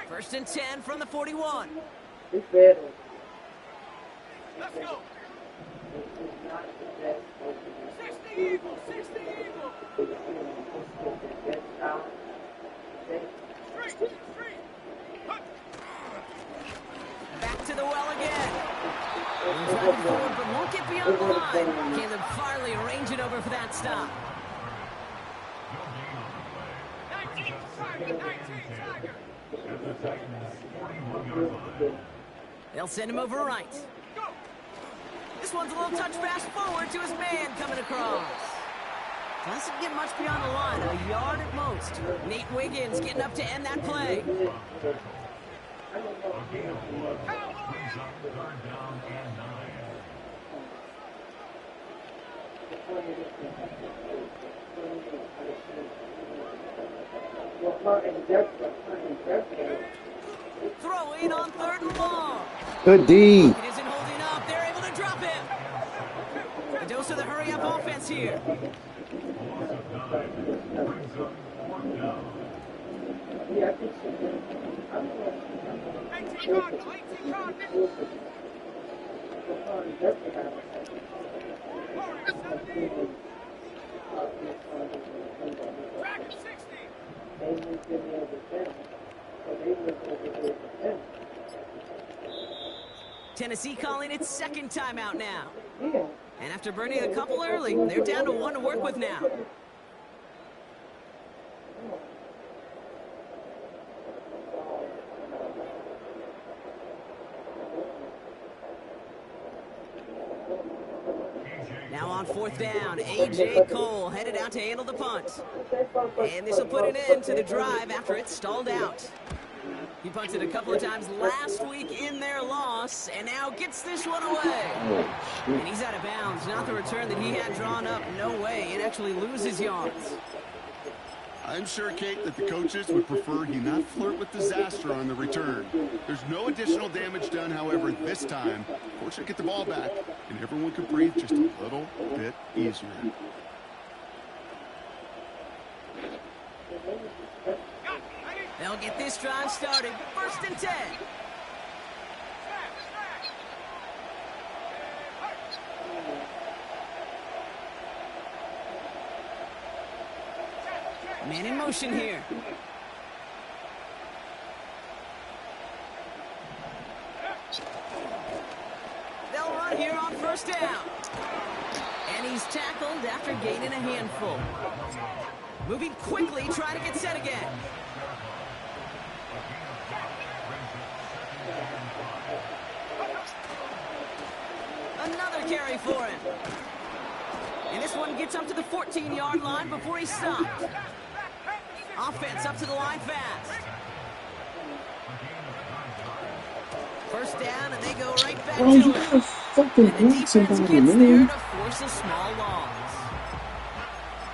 First and 10 from the 41. It's better. Let's go. 60 Eagles, 60 Eagles. Street. Back to the well again. Driving forward, but won't get beyond the line. Caleb Farley arranging over for that stop. 19 Tiger. They'll send him over right. This one's a little touch pass forward to his man coming across. Doesn't get much beyond the line, a yard at most. Nate Wiggins getting up to end that play. Throw in on 3rd and long. Good D. It isn't holding up. They're able to drop him. A dose of the hurry-up offense here. Tennessee calling its second timeout now. And after burning a couple early, they're down to 1 to work with now. Now on 4th down, A.J. Cole headed out to handle the punt. And this will put an end to the drive after it stalled out. He punted a couple of times last week in their loss, and now gets this one away. And he's out of bounds. Not the return that he had drawn up. No way. It actually loses yards. I'm sure, Kate, that the coaches would prefer he not flirt with disaster on the return. There's no additional damage done, however, this time. Fortunately, get the ball back, and everyone could breathe just a little bit easier. They'll get this drive started. 1st and 10. Man in motion here. They'll run here on 1st down. And he's tackled after gaining a handful. Moving quickly, trying to get set again. Another carry for him. And this one gets up to the 14-yard line before he stopped. Offense up to the line fast. 1st down, and they go right back to You it. gotta fucking And the block defense somebody, gets there man. to force a small loss.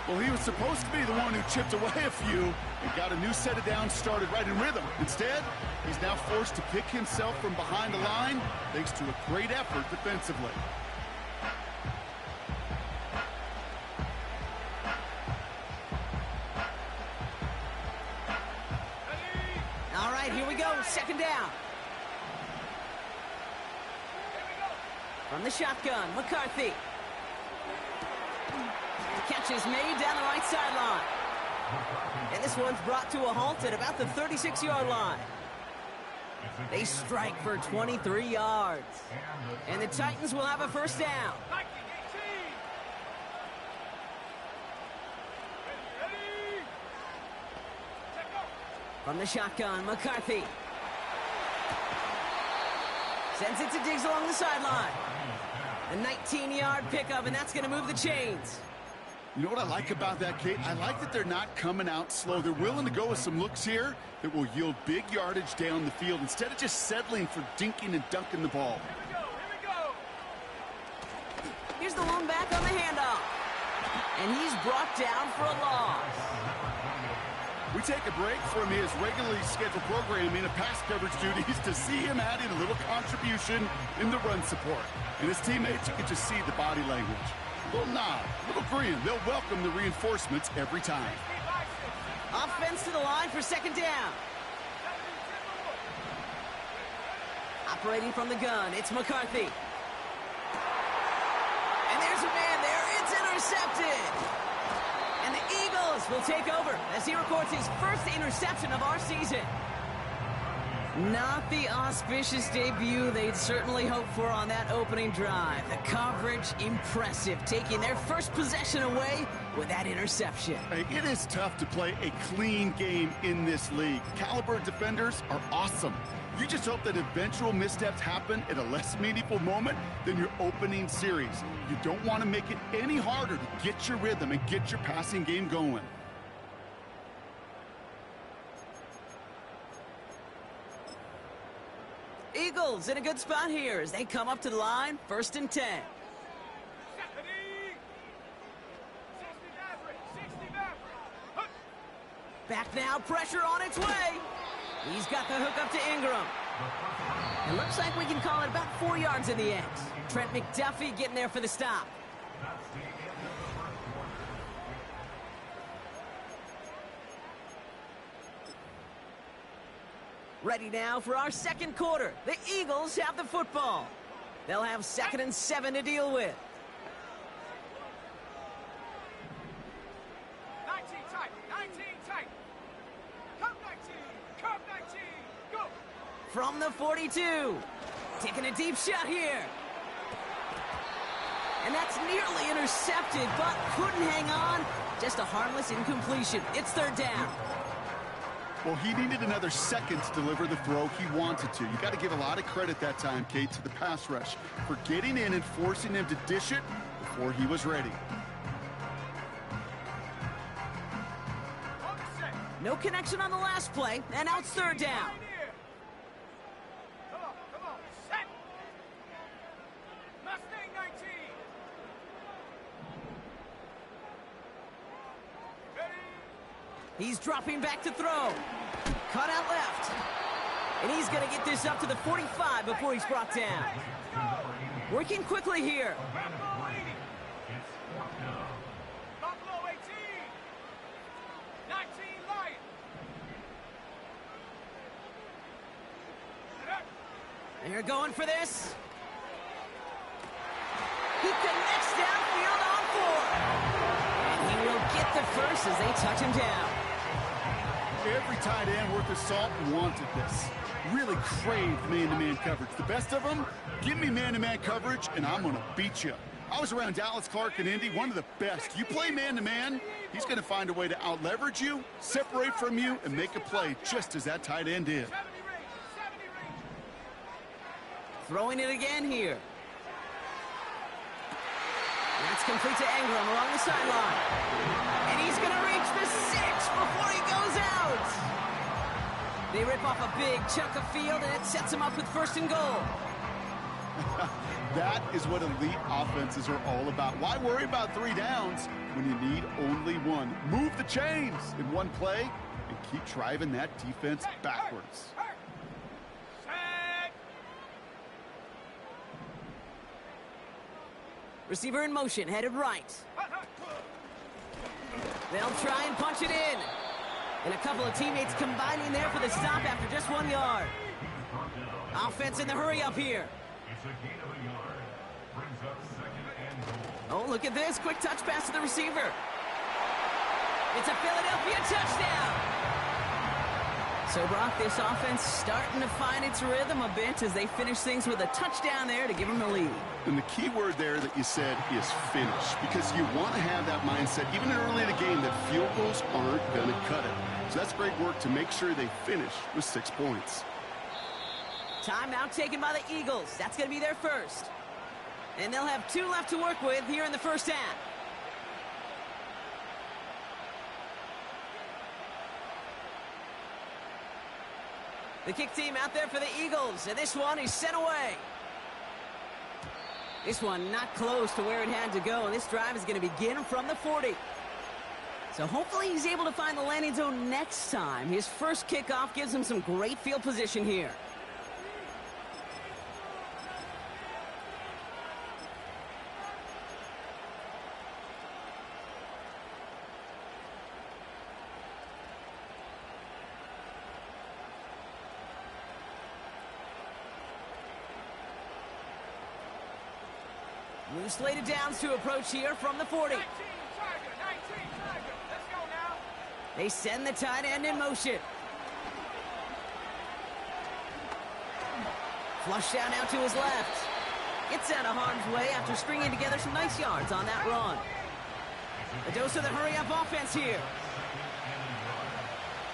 Well, he was supposed to be the one who chipped away a few and got a new set of downs started right in rhythm. Instead, he's now forced to pick himself from behind the line thanks to a great effort defensively. All right, here we go. 2nd down. From the shotgun, McCarthy. Catch is made down the right sideline. And this one's brought to a halt at about the 36-yard line. They strike for 23 yards. And the Titans will have a 1st down. From the shotgun, McCarthy. Sends it to Diggs along the sideline. A 19-yard pickup, and that's going to move the chains. You know what I like about that, Kate? I like that they're not coming out slow. They're willing to go with some looks here that will yield big yardage down the field instead of just settling for dinking and dunking the ball. Here we go. Here's the one back on the handoff. And he's brought down for a loss. We take a break from his regularly scheduled programming of pass coverage duties to see him add in a little contribution in the run support. And his teammates, you can just see the body language. A little nod, a little grin. They'll welcome the reinforcements every time. Offense to the line for 2nd down. Operating from the gun, it's McCarthy. And there's a man there. It's intercepted. And the Eagles will take over as he records his first interception of our season. Not the auspicious debut they'd certainly hoped for on that opening drive. The coverage, impressive, taking their first possession away with that interception. Hey, it is tough to play a clean game in this league. Caliber defenders are awesome. You just hope that eventual missteps happen at a less meaningful moment than your opening series. You don't want to make it any harder to get your rhythm and get your passing game going. Eagles in a good spot here as they come up to the line, 1st and 10. 60 Back now, pressure on its way. He's got the hook up to Ingram. It looks like we can call it about 4 yards in the end. Trent McDuffie getting there for the stop. Ready now for our second quarter. The Eagles have the football. They'll have 2nd and 7 to deal with. 19 tight, 19 tight. Come 19, go. From the 42. Taking a deep shot here. And that's nearly intercepted, but couldn't hang on. Just a harmless incompletion. It's 3rd down. Well, he needed another second to deliver the throw he wanted to. You got to give a lot of credit that time, Kate, to the pass rush for getting in and forcing him to dish it before he was ready. No connection on the last play, and now it's 3rd down. Come on, set. Mustang 19. Ready? He's dropping back to throw. Cut out left. And he's going to get this up to the 45 before he's brought down. Working quickly here. Buffalo 18. 19 Lion. They're going for this. He connects downfield on 4. And he will get the first as they touch him down. Every tight end worth his salt wanted this. Really craved man-to-man coverage. The best of them, give me man-to-man coverage, and I'm going to beat you. I was around Dallas Clark and Indy, one of the best. You play man-to-man, he's going to find a way to out-leverage you, separate from you, and make a play just as that tight end did. 70 range. Throwing it again here. That's complete to Ingram along the sideline. And he's going to reach the 6 before he goes out. They rip off a big chunk of field, and it sets him up with 1st and goal. That is what elite offenses are all about. Why worry about 3 downs when you need only 1? Move the chains in one play and keep driving that defense backwards. Set. Receiver in motion, headed right. They'll try and punch it in. And a couple of teammates combining there for the stop after just 1 yard. Offense in the hurry up here. Oh, look at this. Quick touch pass to the receiver. It's a Philadelphia touchdown. So, Brock, this offense starting to find its rhythm a bit as they finish things with a touchdown there to give them the lead. And the key word there that you said is finish, because you want to have that mindset, even early in the game, that field goals aren't going to cut it. So that's great work to make sure they finish with 6 points. Timeout taken by the Eagles. That's going to be their first. And they'll have 2 left to work with here in the first half. The kick team out there for the Eagles, and this one is sent away. This one not close to where it had to go, and this drive is going to begin from the 40. So hopefully he's able to find the landing zone next time. His first kickoff gives him some great field position here. Two slated downs to approach here from the 40. 19, Tiger, 19, Tiger. Let's go now. They send the tight end in motion. Flush down out to his left. Gets out of harm's way after stringing together some nice yards on that run. A dose of the hurry-up offense here.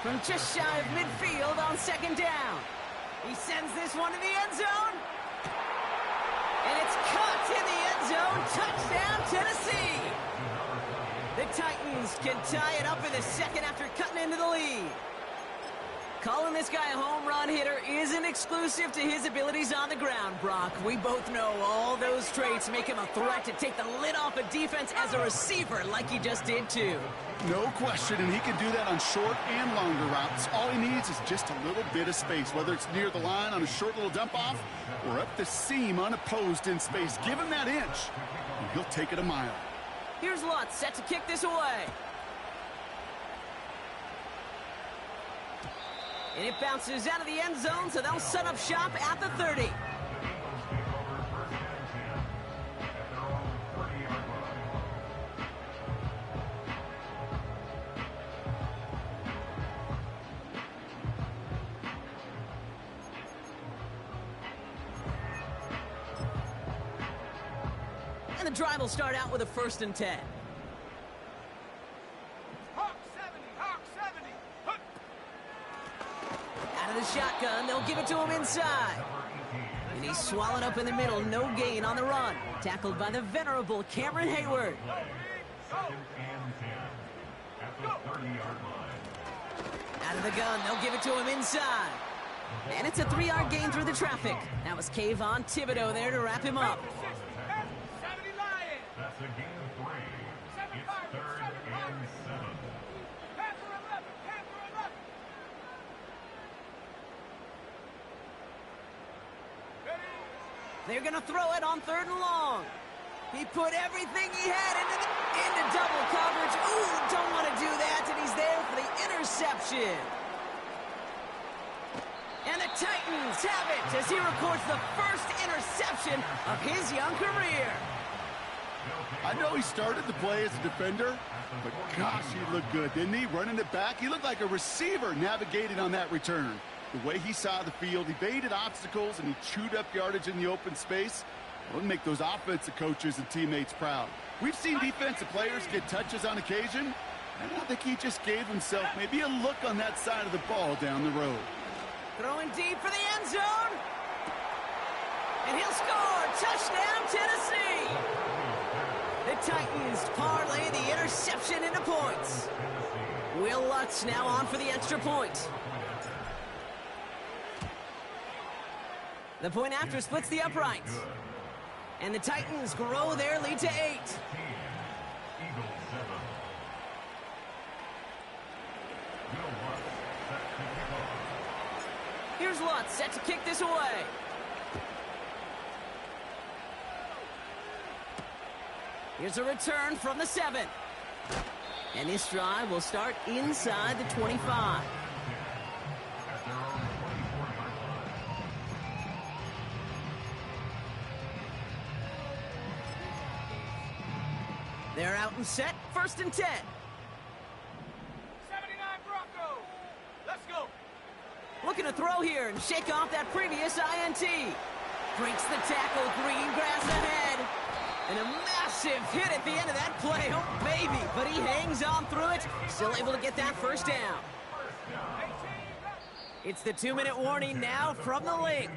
From just shy of midfield on second down. He sends this one to the end zone. And it's caught in the end zone. Touchdown, Tennessee. The Titans can tie it up in the second after cutting into the lead. Calling this guy a home run hitter isn't exclusive to his abilities on the ground, Brock. We both know all those traits make him a threat to take the lid off a defense as a receiver like he just did too. No question, and he can do that on short and longer routes. All he needs is just a little bit of space, whether it's near the line on a short little dump-off or up the seam unopposed in space. Give him that inch, and he'll take it a mile. Here's Lutz set to kick this away. And it bounces out of the end zone, so they'll set up shop at the 30. And the drive will start out with a 1st and 10. Hawk 70, Hawk 70. Hook. Out of the shotgun, they'll give it to him inside. And he's swallowed up in the middle, no gain on the run. Tackled by the venerable Cameron Hayward. Out of the gun, they'll give it to him inside. And it's a 3-yard gain through the traffic. That was Kayvon Thibodeau there to wrap him up. 70 Lions. That's a gain of 3. 7 It's Pirates, 3rd 7 and Pirates. 7. Panther 11, Panther 11. Ready? They're going to throw it on 3rd and long. He put everything he had into double coverage. Ooh, don't want to do that, and he's there for the interception. And the Titans have it as he records the first interception of his young career. I know he started the play as a defender, but gosh, he looked good, didn't he? Running it back, he looked like a receiver navigating on that return. The way he saw the field, he baited obstacles, and he chewed up yardage in the open space. It would make those offensive coaches and teammates proud. We've seen defensive players get touches on occasion, and I think he just gave himself maybe a look on that side of the ball down the road. Throwing deep for the end zone. And he'll score. Touchdown, Tennessee. The Titans parlay the interception into points. Will Lutz now on for the extra point. The point after splits the uprights. And the Titans grow their lead to 8. Eagles 7. Will Lutz set to kick off. Here's Lutz set to kick this away. Here's a return from the 7. And this drive will start inside the 25. At their own 24-yard line. They're out and set, 1st and 10. 79 Broncos. Let's go. Looking to throw here and shake off that previous INT. Breaks the tackle, green grass ahead. And a massive hit at the end of that play. Oh, baby. But he hangs on through it. Still able to get that 1st down. It's the 2-minute warning now from the link.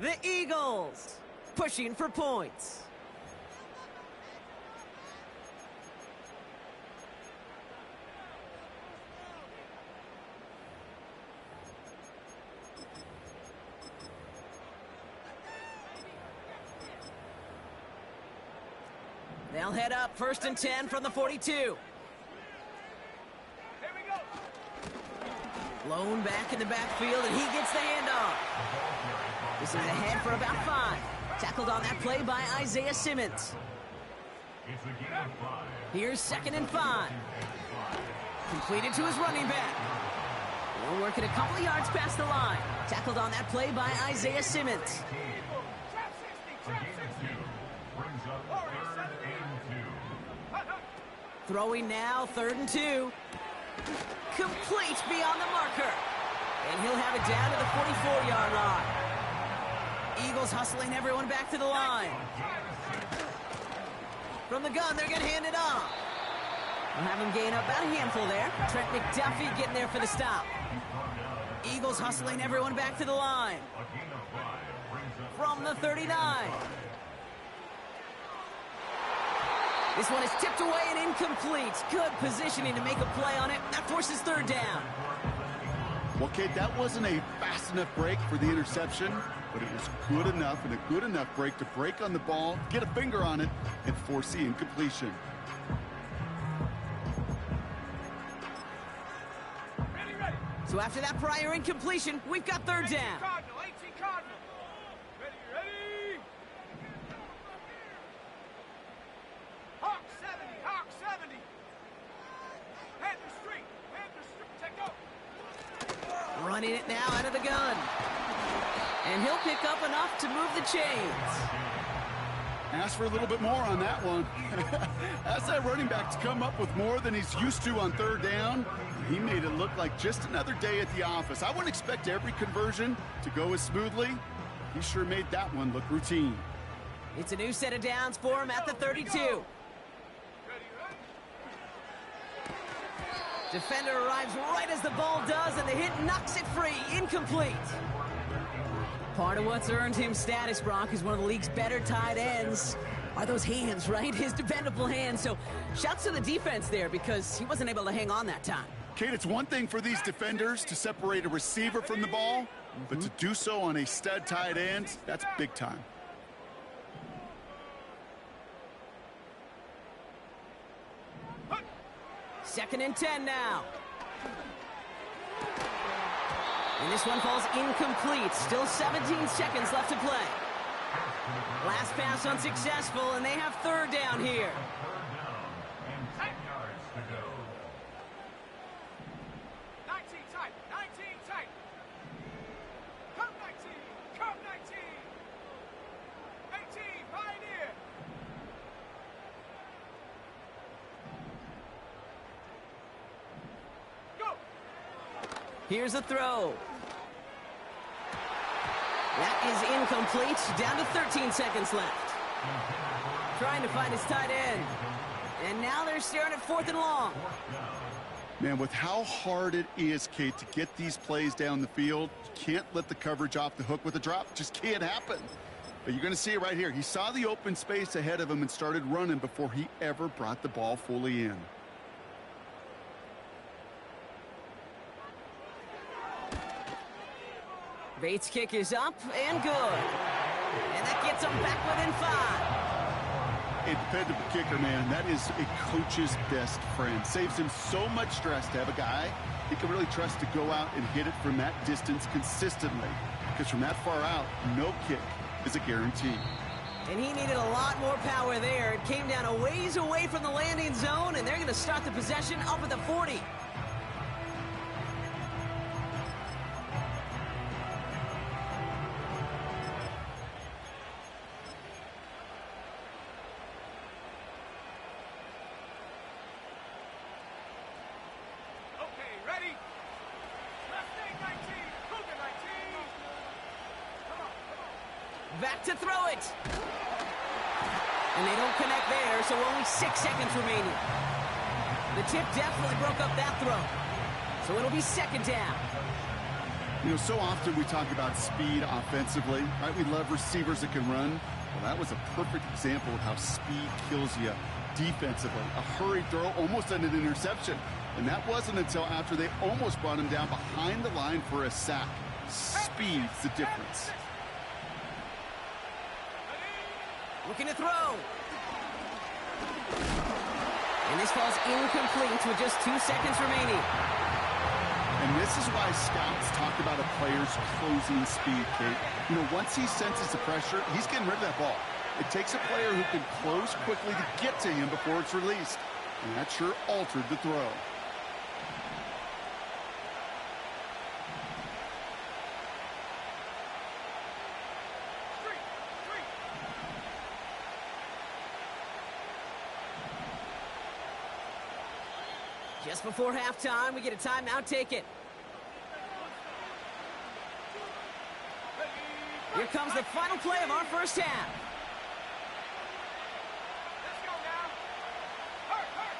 The Eagles pushing for points. They'll head up 1st and 10 from the 42. Here we go. Blown back in the backfield, and he gets the handoff. This is ahead for about 5. Tackled on that play by Isaiah Simmons. It's a gain of 5. Here's 2nd and 5. Completed to his running back. We'll work it a couple of yards past the line. Tackled on that play by Isaiah Simmons. Trap 60, trap 60. brings up 3rd and 2. Throwing now, 3rd and 2. Complete beyond the marker. And he'll have it down to the 44-yard line. Eagles hustling everyone back to the line. From the gun, they're going to hand it off. We'll have him gain up about a handful there. Trent McDuffie getting there for the stop. Eagles hustling everyone back to the line. From the 39. This one is tipped away and incomplete. Good positioning to make a play on it. That forces 3rd down. Well, Kate, that wasn't a fast enough break for the interception, but it was good enough and a good enough break to break on the ball, get a finger on it, and force the incompletion. Ready. So after that prior incompletion, we've got 3rd down. Cardinal, 18 Cardinal. Ready. Hawk 70. Panther Street. Take over. Running it now out of the gun. And he'll pick up enough to move the chains. Ask for a little bit more on that one. Ask that running back to come up with more than he's used to on 3rd down. He made it look like just another day at the office. I wouldn't expect every conversion to go as smoothly. He sure made that one look routine. It's a new set of downs for him at the 32. Defender arrives right as the ball does, and the hit knocks it free. Incomplete. Part of what's earned him status, Brock, is one of the league's better tight ends. Are those hands, right? His dependable hands. So shouts to the defense there because he wasn't able to hang on that time. Kate, it's one thing for these defenders to separate a receiver from the ball, but to do so on a stud tight end, that's big time. Second and 10 now. And this one falls incomplete. Still 17 seconds left to play. Last pass unsuccessful, and they have 3rd down here. 10 yards to go. 19 tight. Come 19. 18, Pioneer. Go. Here's a throw. That is incomplete. Down to 13 seconds left. Trying to find his tight end. And now they're staring at 4th and long. Man, with how hard it is, Kate, to get these plays down the field, you can't let the coverage off the hook with a drop. It just can't happen. But you're going to see it right here. He saw the open space ahead of him and started running before he ever brought the ball fully in. Bates' kick is up and good. And that gets them back within 5. A dependable kicker, man. That is a coach's best friend. Saves him so much stress to have a guy he can really trust to go out and hit it from that distance consistently. Because from that far out, no kick is a guarantee. And he needed a lot more power there. It came down a ways away from the landing zone, and they're going to start the possession up at the 40. Back to throw it. And they don't connect there, so only 6 seconds remaining. The tip definitely broke up that throw. So it'll be 2nd down. You know, so often we talk about speed offensively, right? We love receivers that can run. Well, that was a perfect example of how speed kills you defensively. A hurried throw almost ended an interception. And that wasn't until after they almost brought him down behind the line for a sack. Speed's the difference. Looking to throw. And this falls incomplete with just 2 seconds remaining. And this is why scouts talk about a player's closing speed, Kate. You know, once he senses the pressure, he's getting rid of that ball. It takes a player who can close quickly to get to him before it's released. And that sure altered the throw. Just before halftime, we get a timeout taken. Here comes the final play of our first half. Let's go now. Hurt, hurt.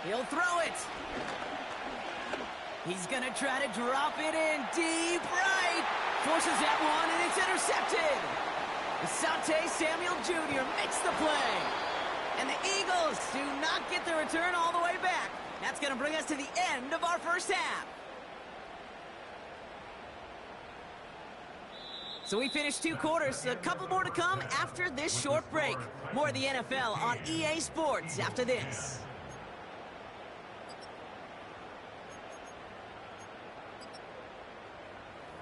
He'll throw it. He's going to try to drop it in deep right. Forces that one, and it's intercepted. Asante Samuel Jr. makes the play. And the Eagles do not get the return all the way back. That's going to bring us to the end of our first half. So we finished 2 quarters. A couple more to come after this short break. More of the NFL on EA Sports after this.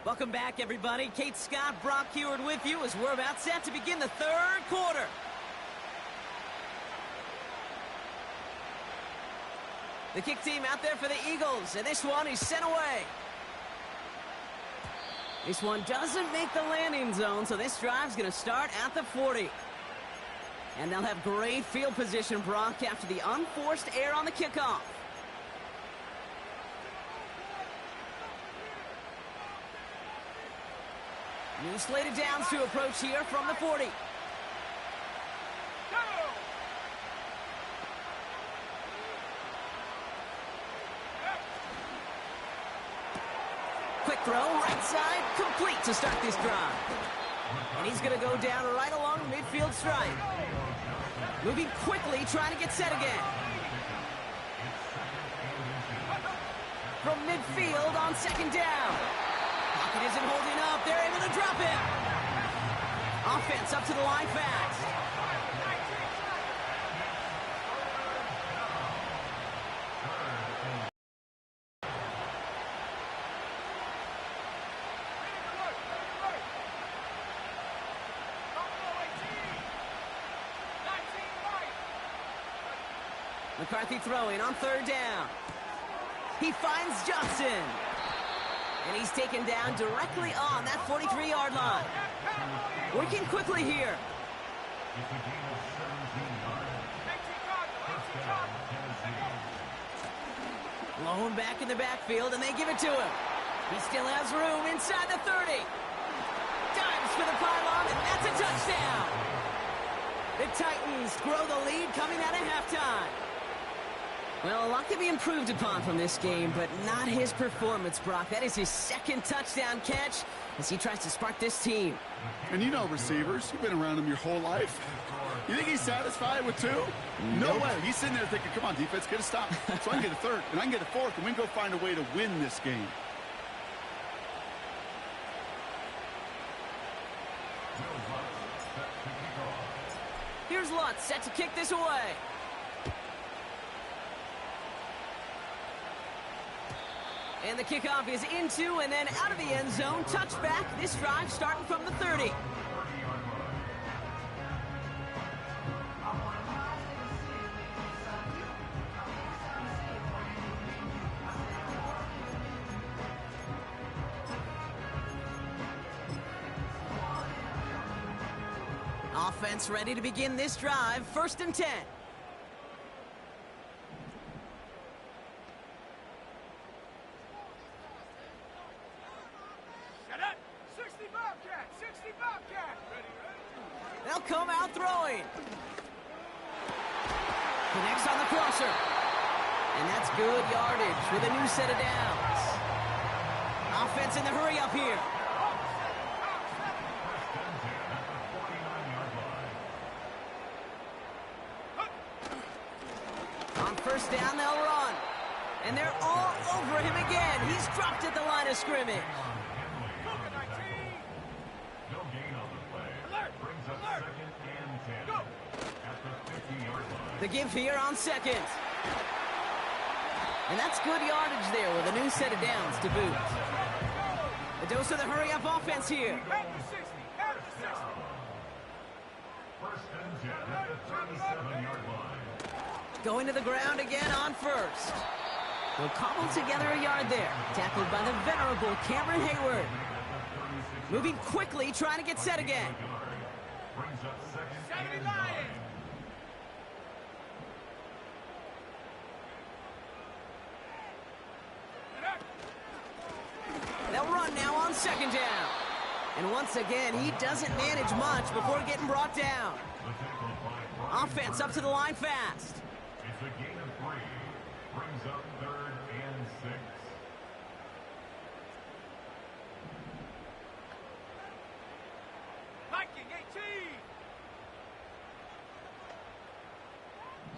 Welcome back, everybody. Kate Scott, Brock Heward with you as we're about set to begin the 3rd quarter. The kick team out there for the Eagles, and this one is sent away. This one doesn't make the landing zone, so this drive's going to start at the 40. And they'll have great field position, Brock, after the unforced error on the kickoff. New slated downs to approach here from the 40. Quick throw, right side, complete to start this drive. And he's going to go down right along the midfield stripe. Moving quickly, trying to get set again. From midfield on 2nd down. Pocket isn't holding up. They're able to drop it. Offense up to the line fast. McCarthy throwing on 3rd down. He finds Johnson. And he's taken down directly on that 43-yard line. Working quickly here. Blown back in the backfield, and they give it to him. He still has room inside the 30. Dives for the pylon, and that's a touchdown. The Titans grow the lead coming out of halftime. Well, a lot can be improved upon from this game, but not his performance, Brock. That is his 2nd touchdown catch as he tries to spark this team. And you know receivers. You've been around him your whole life. You think he's satisfied with 2? No way. He's sitting there thinking, come on, defense, get a stop. So I can get a 3rd, and I can get a 4th, and we can go find a way to win this game. Here's Lutz set to kick this away. And the kickoff is into and then out of the end zone. Touchback. This drive starting from the 30. Offense ready to begin this drive. 1st and 10. They'll come out throwing. Connects on the crosser. And that's good yardage with a new set of downs. Offense in the hurry up here. On 1st down, they'll run. And they're all over him again. He's dropped at the line of scrimmage. The give here on 2nd. And that's good yardage there with a new set of downs to boot. A dose of the hurry-up offense here. Going to the ground again on 1st. They'll cobble together a yard there. Tackled by the venerable Cameron Hayward. Moving quickly, trying to get set again. Brings up second 70 and Lions. 9. They'll run now on second down. And once again, he doesn't manage much before getting brought down. The tackle by Brian Offense up to the line fast. It's a gain of 3. Brings up third and 6. Viking 18.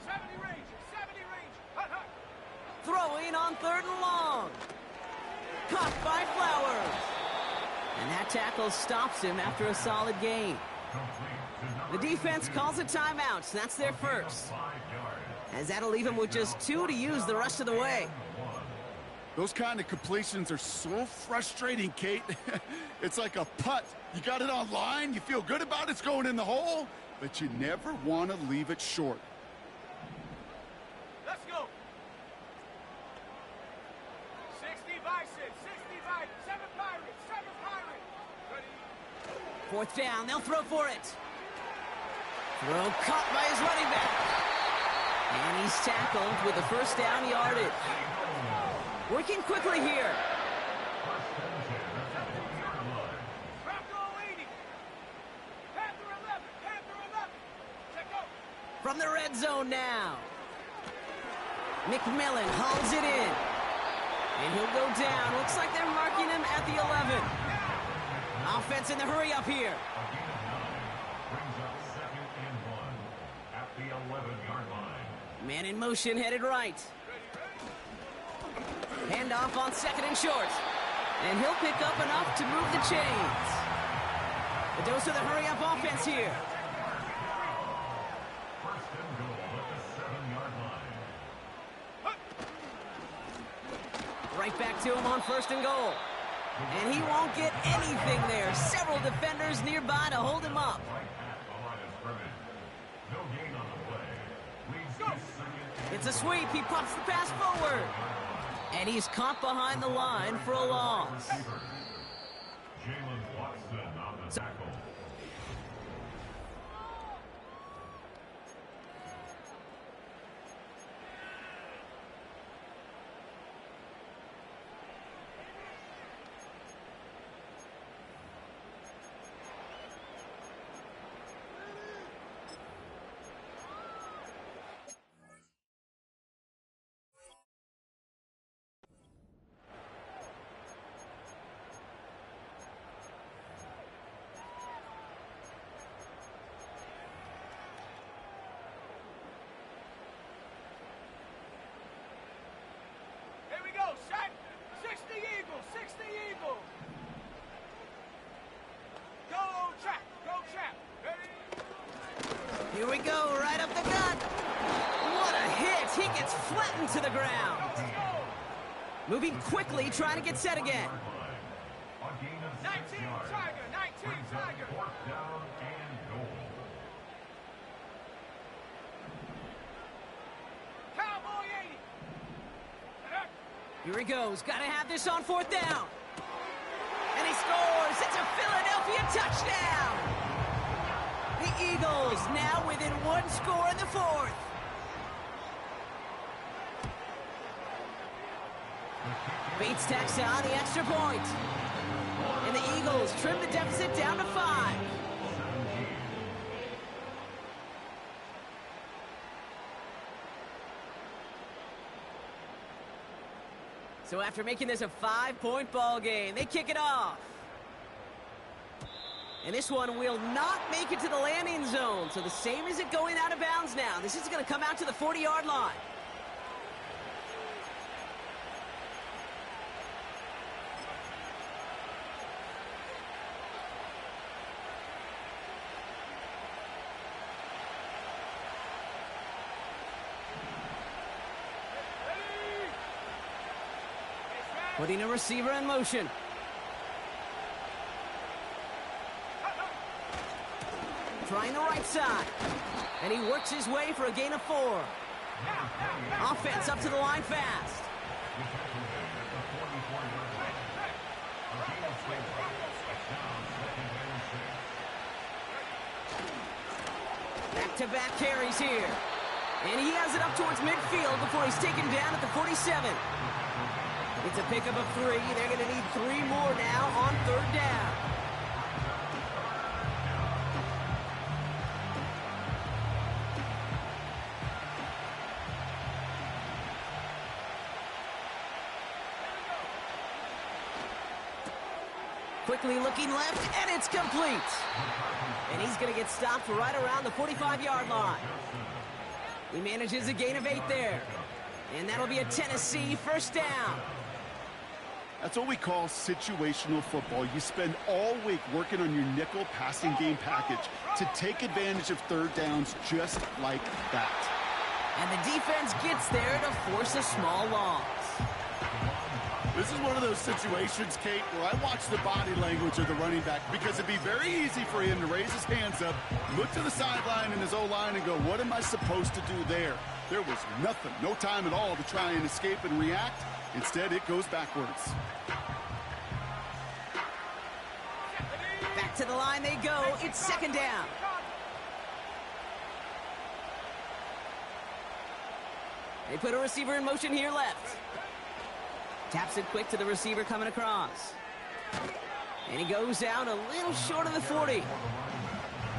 70 Ranger. 70 Ranger. Hut, hut. Throwing on third and long. Caught by Flowers. And that tackle stops him after a solid gain. The defense calls a timeout, so that's their first. As that'll leave him with just 2 to use the rest of the way. Those kind of completions are so frustrating, Kate. It's like a putt. You got it on line, you feel good about it's going in the hole, but you never want to leave it short. Let's go. 60 Bison. 60 Bison. 7 Pirates. 7 Pirates. Ready. Fourth down, they'll throw for it. Throw caught by his running back. And he's tackled with the first down yardage. Working quickly here. Bronco 80. Panther 11. Panther 11. Check out. From the red zone now. McMillan hauls it in. And he'll go down. Looks like they're marking him at the 11. Offense in the hurry up here. Brings up second and 1 at the 11-yard line. Man in motion, headed right. Handoff on second and short. And he'll pick up enough to move the chains. A dose of the hurry-up offense here. First and goal at the 7-yard line. Right back to him on first and goal. And he won't get anything there. Several defenders nearby to hold him up. Right at the line of scrimmage. No gain on the play. Leads to second and It's a sweep. He pops the pass forward. And he's caught behind the line for a loss. Jalen Watson on the tackle. Here we go, set. 60 Eagles. 60 Eagles. Go, trap. Go, trap. Ready. Here we go, right up the gut. What a hit. He gets flattened to the ground. Let's go. Moving quickly, trying to get set again. A gain of 6 19 yards. Tiger. 19 Brings up Tiger. fourth down and goal. Cowboy 80. Here he goes. Got to have this on fourth down. And he scores. It's a Philadelphia touchdown. The Eagles now within 1 score in the fourth. Bates tacks on the extra point. And the Eagles trim the deficit down to 5. So after making this a 5-point ball game, they kick it off. And this one will not make it to the landing zone. So the same as it going out of bounds now. This is going to come out to the 40-yard line. Putting a receiver in motion. Trying the right side. And he works his way for a gain of 4. Offense up to the line fast. Back-to-back carries here. And he has it up towards midfield before he's taken down at the 47. It's a pickup of 3. They're going to need 3 more now on 3rd down. Quickly looking left, and it's complete. And he's going to get stopped right around the 45-yard line. He manages a gain of 8 there. And that'll be a Tennessee 1st down. That's what we call situational football. You spend all week working on your nickel passing game package to take advantage of 3rd downs just like that. And the defense gets there to force a small loss. This is one of those situations, Kate, where I watch the body language of the running back because it'd be very easy for him to raise his hands up, look to the sideline in his O-line and go, what am I supposed to do there? There was nothing, no time at all to try and escape and react. Instead, it goes backwards. Back to the line they go. It's 2nd down. They put a receiver in motion here left. Taps it quick to the receiver coming across. And he goes out a little short of the 40.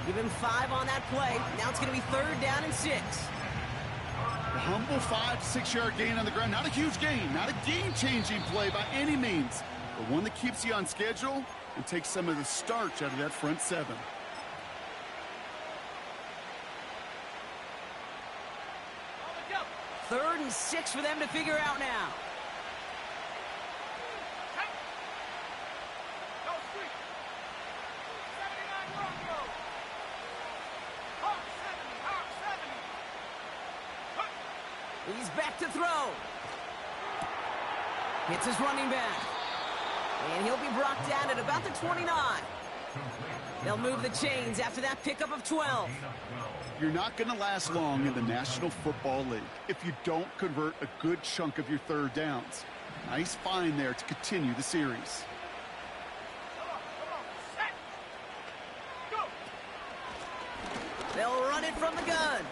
Give him 5 on that play. Now it's going to be 3rd down and 6. A humble 5 to 6 yard gain on the ground. Not a huge gain, not a game-changing play by any means, but one that keeps you on schedule and takes some of the starch out of that front 7. 3rd and 6 for them to figure out now. He's back to throw. Hits his running back. And he'll be brought down at about the 29. They'll move the chains after that pickup of 12. You're not going to last long in the National Football League if you don't convert a good chunk of your 3rd downs. Nice find there to continue the series. They'll run it from the gun.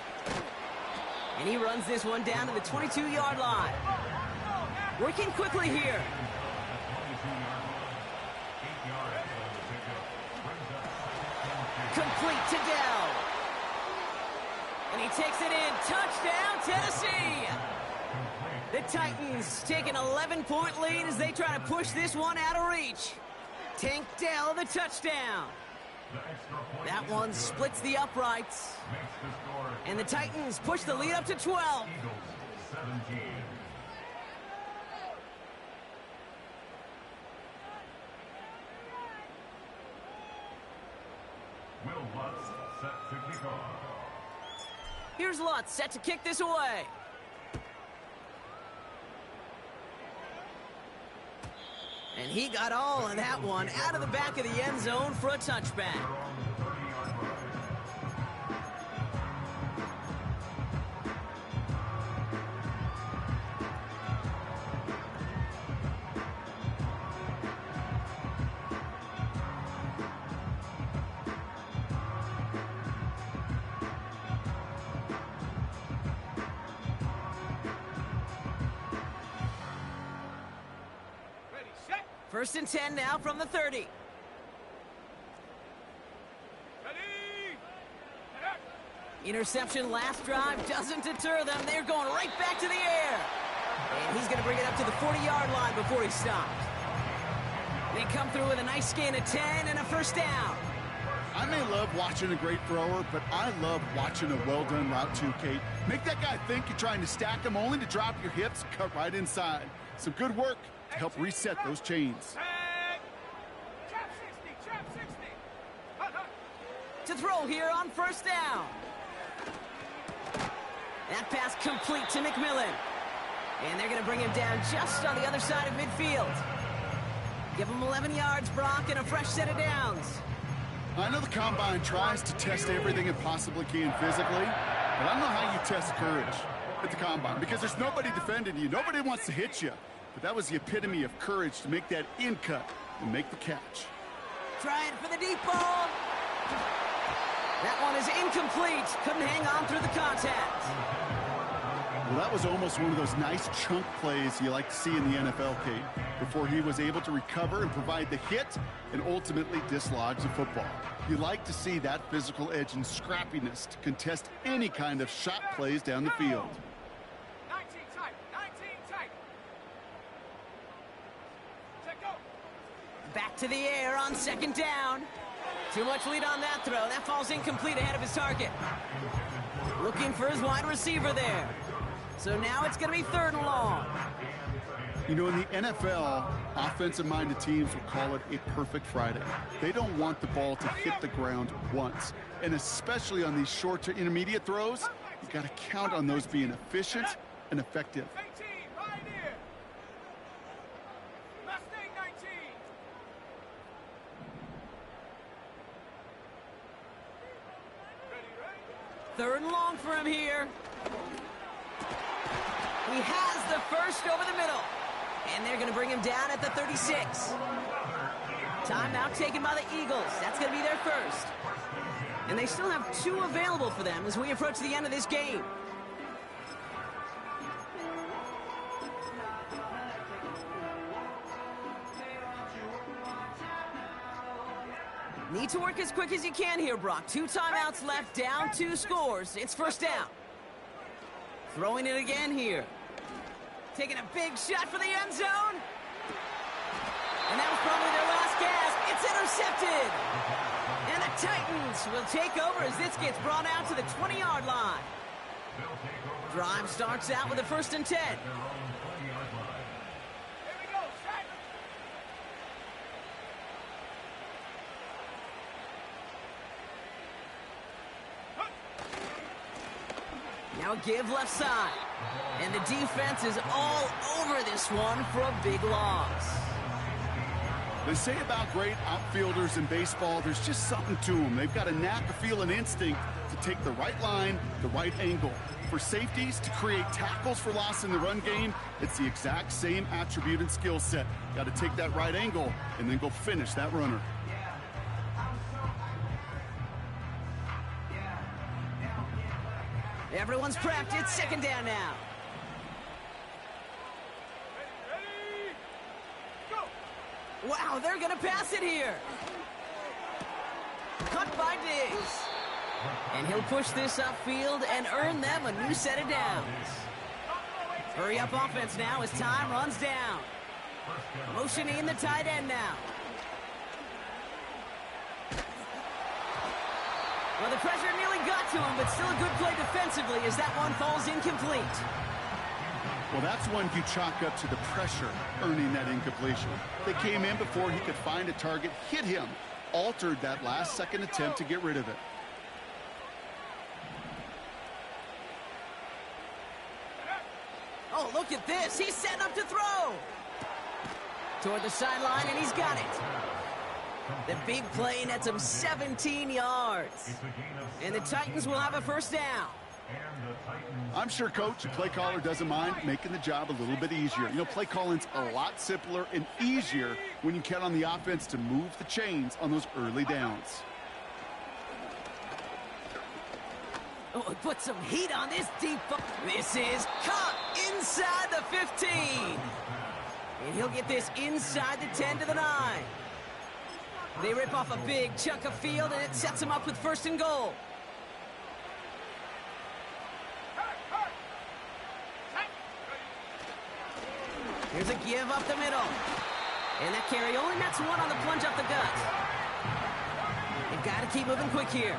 And he runs this one down to the 22-yard line. Working quickly here. Complete to Dell. And he takes it in. Touchdown, Tennessee. The Titans take an 11-point lead as they try to push this one out of reach. Tank Dell, the touchdown. That one splits the uprights. And the Titans push the lead up to 12. Here's Lutz set to kick this away. And he got all of that one out of the back of the end zone for a touchback. First and 10 now from the 30. Interception last drive doesn't deter them. They're going right back to the air. And he's going to bring it up to the 40-yard line before he stops. They come through with a nice gain of 10 and a 1st down. I may love watching a great thrower, but I love watching a well-done route too, Kate. Make that guy think you're trying to stack him only to drop your hips and cut right inside. Some good work to help reset those chains. To throw here on 1st down. That pass complete to McMillan. And they're going to bring him down just on the other side of midfield. Give him 11 yards, Brock, and a fresh set of downs. I know the Combine tries to test everything it possibly can physically, but I don't know how you test courage at the Combine because there's nobody defending you. Nobody wants to hit you. But that was the epitome of courage to make that in cut and make the catch. Trying for the deep ball. That one is incomplete. Couldn't hang on through the contact. Well, that was almost one of those nice chunk plays you like to see in the NFL, Kate, before he was able to recover and provide the hit and ultimately dislodge the football. You like to see that physical edge and scrappiness to contest any kind of shot plays down the field. 19 tight, 19 tight. Check go. Back to the air on second down. Too much lead on that throw. That falls incomplete ahead of his target. Looking for his wide receiver there. So now it's going to be 3rd and long. You know, in the NFL, offensive-minded teams will call it a perfect Friday. They don't want the ball to hit the ground once. And especially on these short to intermediate throws, you got to count on those being efficient and effective. 18, right here. Mustang 19. Ready, ready. 3rd and long for him here. He has the first over the middle. And they're going to bring him down at the 36. Timeout taken by the Eagles. That's going to be their first. And they still have 2 available for them as we approach the end of this game. Need to work as quick as you can here, Brock. 2 timeouts left, down 2 scores. It's 1st down. Throwing it again here. Taking a big shot for the end zone. And that was probably their last gasp. It's intercepted. And the Titans will take over as this gets brought out to the 20-yard line. Drive starts out with a 1st and 10. Here we go, set. Now a give left side. And the defense is all over this one for a big loss. They say about great outfielders in baseball, there's just something to them. They've got a knack, a feel, and instinct to take the right line, the right angle. For safeties, to create tackles for loss in the run game, it's the exact same attribute and skill set. Got to take that right angle and then go finish that runner. Everyone's prepped. It's 2nd down now. Ready, go. Wow, they're going to pass it here. Cut by Diggs. And he'll push this upfield and earn them a new set of downs. Hurry up offense now as time runs down. Motioning the tight end now. Well, the pressure nearly got to him, but still a good play defensively as that one falls incomplete. Well, that's one you chalk up to the pressure earning that incompletion. They came in before he could find a target, hit him, altered that last-second attempt to get rid of it. Oh, look at this. He's setting up to throw. Toward the sideline, and he's got it. The big play nets him 17 yards. And the Titans will have a 1st down. I'm sure coach and play caller doesn't mind making the job a little bit easier. You know, play calling's a lot simpler and easier when you count on the offense to move the chains on those early downs. Oh, it put some heat on this deep. This is caught inside the 15. And he'll get this inside the 10 to the 9. They rip off a big chunk of field, and it sets them up with 1st and goal. Here's a give up the middle. And that carry only nets 1 on the plunge up the gut. They've got to keep moving quick here.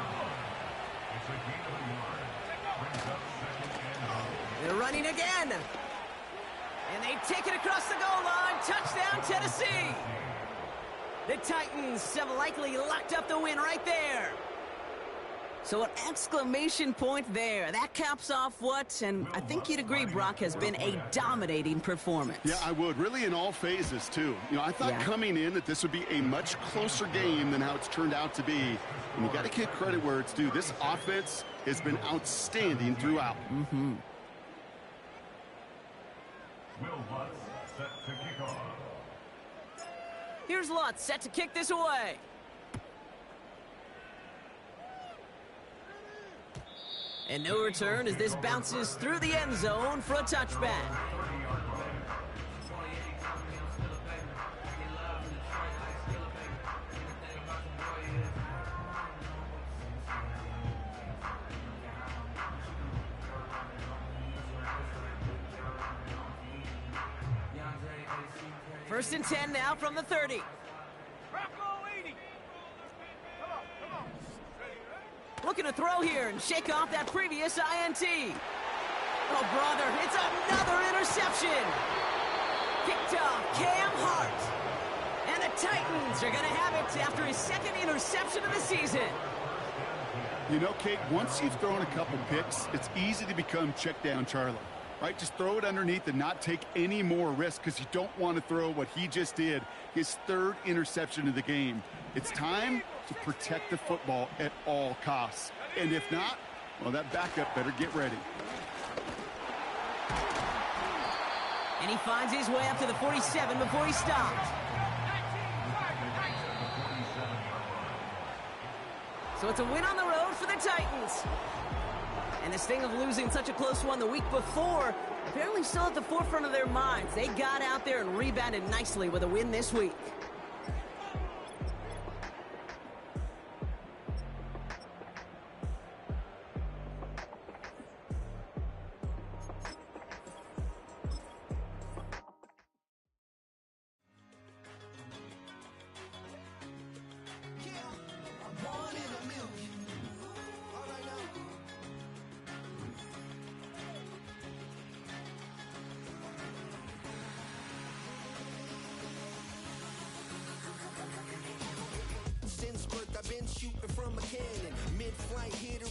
They're running again. And they take it across the goal line. Touchdown, Tennessee. The Titans have likely locked up the win right there. So an exclamation point there. That caps off what, and I think you'd agree, Brock, has been a dominating performance. Yeah, I would. Really in all phases, too. You know, I thought coming in that this would be a much closer game than how it's turned out to be. And you got to give credit where it's due. This offense has been outstanding throughout. Will Lutz set to kick off. Here's Lutz set to kick this away. And no return as this bounces through the end zone for a touchback. First and 10 now from the 30. Looking to throw here and shake off that previous INT. Oh, brother, it's another interception. Picked off Cam Hart. And the Titans are going to have it after his second interception of the season. You know, Kate, once you've thrown a couple picks, it's easy to become check down Charlie. Right, just throw it underneath and not take any more risk because you don't want to throw what he just did, his third interception of the game. It's time to protect the football at all costs. And if not, well, that backup better get ready. And he finds his way up to the 47 before he stops. So it's a win on the road for the Titans. And this thing of losing such a close one the week before, apparently still at the forefront of their minds. They got out there and rebounded nicely with a win this week. I've been shooting from a cannon. Mid-flight, hit